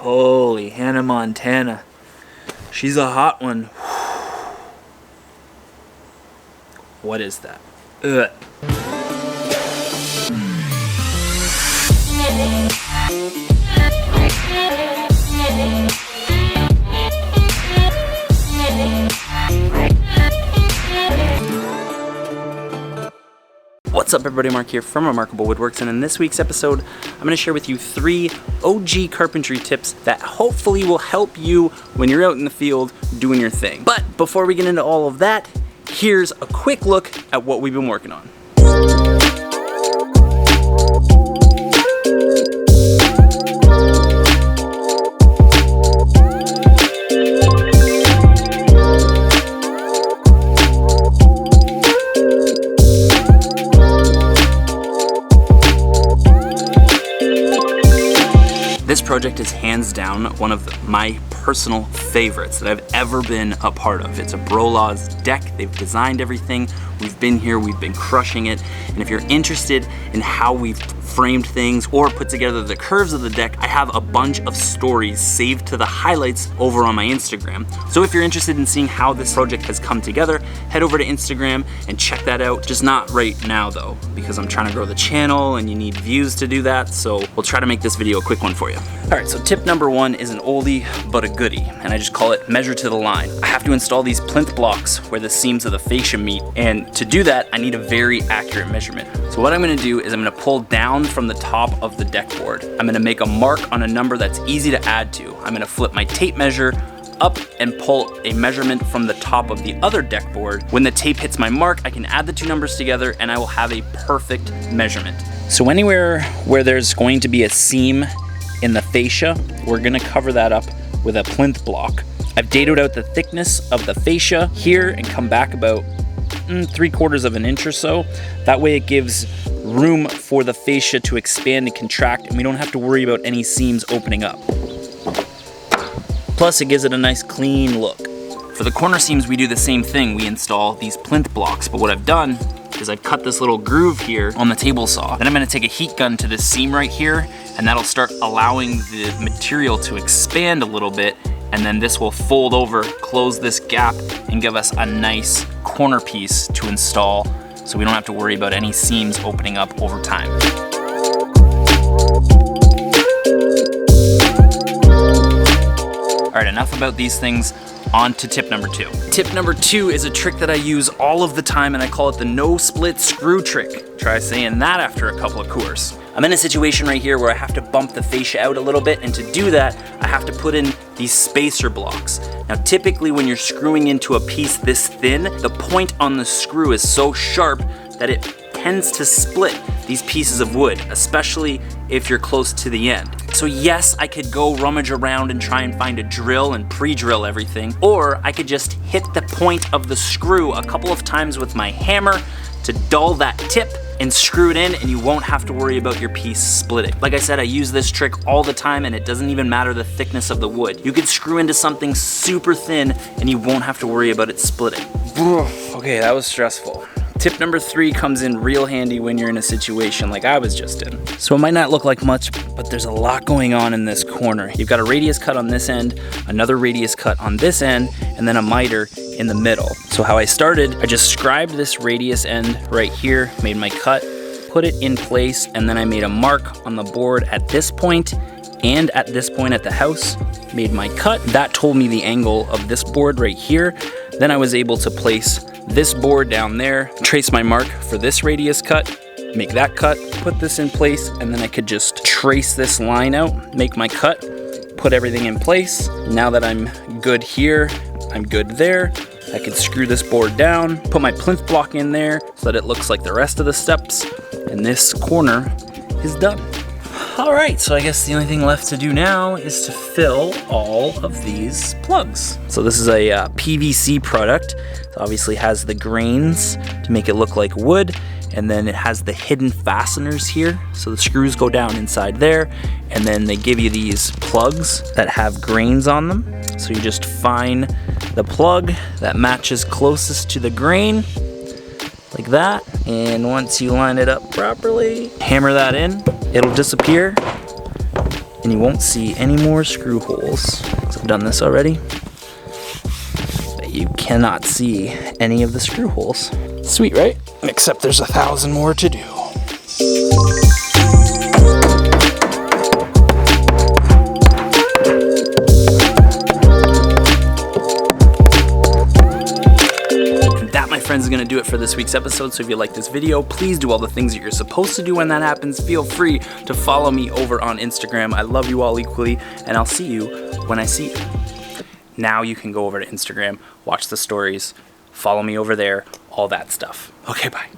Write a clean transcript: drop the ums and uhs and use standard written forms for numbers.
Holy Hannah Montana. She's a hot one. What is that? Ugh. What's up everybody, Mark here from Remarkable Woodworks, and in this week's episode I'm going to share with you 3 OG carpentry tips that hopefully will help you when you're out in the field doing your thing. But before we get into all of that, here's a quick look at what we've been working on. This project is hands down one of my personal favorites that I've ever been a part of. It's a Brolaw's deck. They've designed everything. We've been here, we've been crushing it. And if you're interested in how we've framed things or put together the curves of the deck, I have a bunch of stories saved to the highlights over on my Instagram. So if you're interested in seeing how this project has come together, head over to Instagram and check that out. Just not right now though, because I'm trying to grow the channel and you need views to do that. So we'll try to make this video a quick one for you. All right, so tip number 1 is an oldie but a goodie, and I just call it measure to the line. I have to install these plinth blocks where the seams of the fascia meet, and to do that I need a very accurate measurement. So what I'm going to do is I'm going to pull down from the top of the deck board. I'm going to make a mark on a number that's easy to add to. I'm going to flip my tape measure up and pull a measurement from the top of the other deck board. When the tape hits my mark, I can add the 2 numbers together and I will have a perfect measurement. So anywhere where there's going to be a seam in the fascia, we're going to cover that up with a plinth block. I've dated out the thickness of the fascia here and come back about 3/4 of an inch or so. That way it gives room for the fascia to expand and contract, and we don't have to worry about any seams opening up. Plus it gives it a nice clean look. For the corner seams we do the same thing. We install these plinth blocks, but what I've done is I've cut this little groove here on the table saw. Then I'm going to take a heat gun to this seam right here, and that'll start allowing the material to expand a little bit, and then this will fold over, close this gap, and give us a nice corner piece to install, so we don't have to worry about any seams opening up over time. All right, enough about these things. On to tip number 2. Tip number 2 is a trick that I use all of the time, and I call it the no split screw trick. Try saying that after a couple of courses. I'm in a situation right here where I have to bump the fascia out a little bit, and to do that, I have to put in these spacer blocks. Now typically when you're screwing into a piece this thin, the point on the screw is so sharp that it tends to split these pieces of wood, especially if you're close to the end. So yes, I could go rummage around and try and find a drill and pre-drill everything, or I could just hit the point of the screw a couple of times with my hammer to dull that tip and screw it in, and you won't have to worry about your piece splitting. Like I said, I use this trick all the time, and it doesn't even matter the thickness of the wood. You could screw into something super thin and you won't have to worry about it splitting. Okay, that was stressful. Tip number 3 comes in real handy when you're in a situation like I was just in. So it might not look like much, but there's a lot going on in this corner. You've got a radius cut on this end, another radius cut on this end, and then a miter in the middle. So how I started, I just scribed this radius end right here, made my cut, put it in place, and then I made a mark on the board at this point and at this point at the house, made my cut. That told me the angle of this board right here. Then I was able to place this board down there, trace my mark for this radius cut, make that cut, put this in place, and then I could just trace this line out, make my cut, put everything in place. Now that I'm good here, I'm good there, I could screw this board down, put my plinth block in there so that it looks like the rest of the steps, and this corner is done. All right, so I guess the only thing left to do now is to fill all of these plugs. So this is a PVC product. It obviously has the grains to make it look like wood, and then it has the hidden fasteners here. So the screws go down inside there, and then they give you these plugs that have grains on them. So you just find the plug that matches closest to the grain, like that. And once you line it up properly, hammer that in, it'll disappear, and you won't see any more screw holes. I've done this already. But you cannot see any of the screw holes. Sweet, right? Except there's 1,000 more to do. Friends, is gonna do it for this week's episode. So if you like this video, please do all the things that you're supposed to do when that happens. Feel free to follow me over on Instagram. I love you all equally, and I'll see you when I see you. Now you can go over to Instagram, watch the stories, follow me over there, all that stuff. Okay, bye.